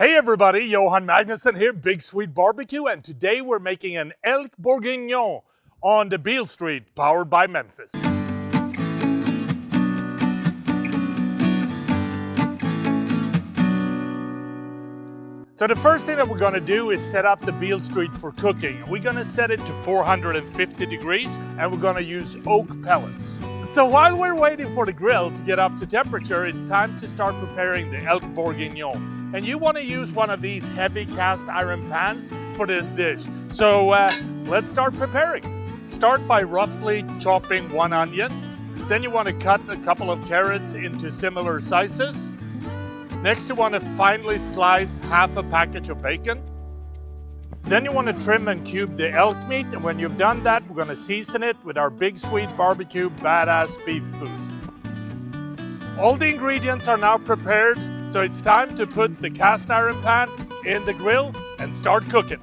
Hey everybody, Johan Magnusson here, Big Swede Barbecue, and today we're making an Elk Bourguignon on the Beale Street, powered by Memphis. So the first thing that we're going to do is set up the Beale Street for cooking. We're going to set it to 450 degrees and we're going to use oak pellets. So while we're waiting for the grill to get up to temperature, it's time to start preparing the Elk Bourguignon. And you want to use one of these heavy cast iron pans for this dish. So let's start preparing. Start by roughly chopping one onion. Then you want to cut a couple of carrots into similar sizes. Next you want to finely slice half a package of bacon. Then you want to trim and cube the elk meat, and when you've done that, we're going to season it with our Big Swede Barbecue Badass Beef Boost. All the ingredients are now prepared, so it's time to put the cast iron pan in the grill and start cooking.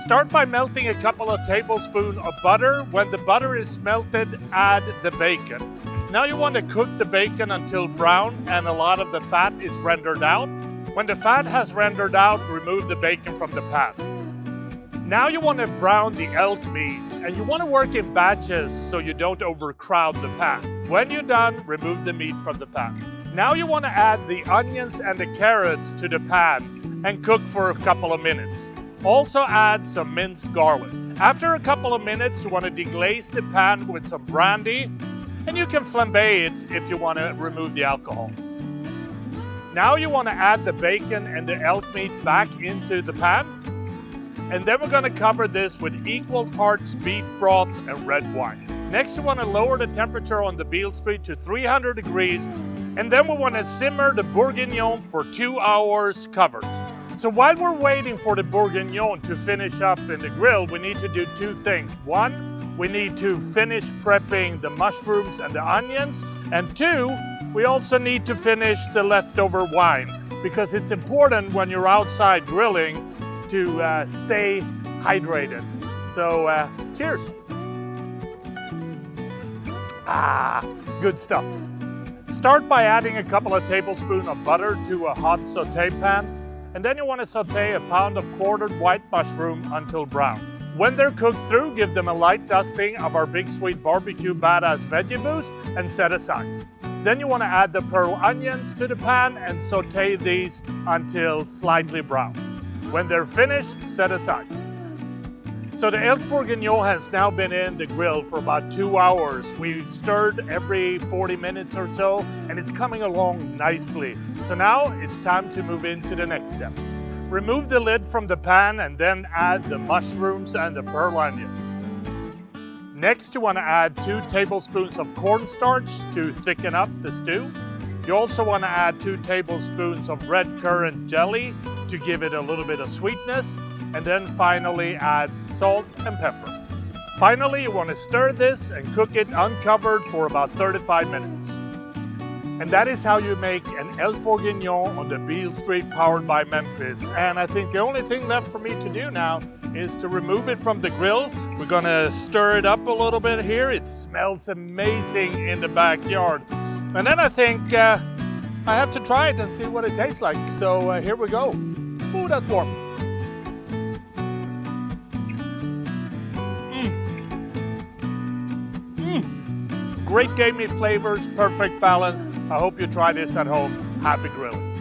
Start by melting a couple of tablespoons of butter. When the butter is melted, add the bacon. Now you want to cook the bacon until brown and a lot of the fat is rendered out. When the fat has rendered out, remove the bacon from the pan. Now you want to brown the elk meat, and you want to work in batches so you don't overcrowd the pan. When you're done, remove the meat from the pan. Now you want to add the onions and the carrots to the pan and cook for a couple of minutes. Also add some minced garlic. After a couple of minutes, you want to deglaze the pan with some brandy, and you can flambe it if you want to remove the alcohol. Now you want to add the bacon and the elk meat back into the pan. And then we're going to cover this with equal parts beef broth and red wine. Next, you want to lower the temperature on the Beale Street to 300 degrees. And then we want to simmer the bourguignon for 2 hours covered. So while we're waiting for the bourguignon to finish up in the grill, we need to do two things. One, we need to finish prepping the mushrooms and the onions. And two, we also need to finish the leftover wine, because it's important when you're outside grilling to stay hydrated. So cheers. Good stuff. Start by adding a couple of tablespoons of butter to a hot saute pan, and then you want to saute a pound of quartered white mushroom until brown. When they're cooked through, give them a light dusting of our Big Swede Barbecue Badass Veggie Boost and set aside. Then you want to add the pearl onions to the pan and saute these until slightly brown. When they're finished, set aside. So the Elk Bourguignon has now been in the grill for about 2 hours. We've stirred every 40 minutes or so, and it's coming along nicely. So now it's time to move into the next step. Remove the lid from the pan and then add the mushrooms and the pearl onions. Next, you want to add 2 tablespoons of cornstarch to thicken up the stew. You also want to add 2 tablespoons of red currant jelly to give it a little bit of sweetness, and then finally add salt and pepper. Finally, you want to stir this and cook it uncovered for about 35 minutes. And that is how you make an Elk Bourguignon on the Beale Street, powered by Memphis. And I think the only thing left for me to do now is to remove it from the grill. We're gonna stir it up a little bit here. It smells amazing in the backyard. And then I think I have to try it and see what it tastes like. So here we go. Ooh, that's warm. Great gamey flavors, perfect balance. I hope you try this at home. Happy grilling.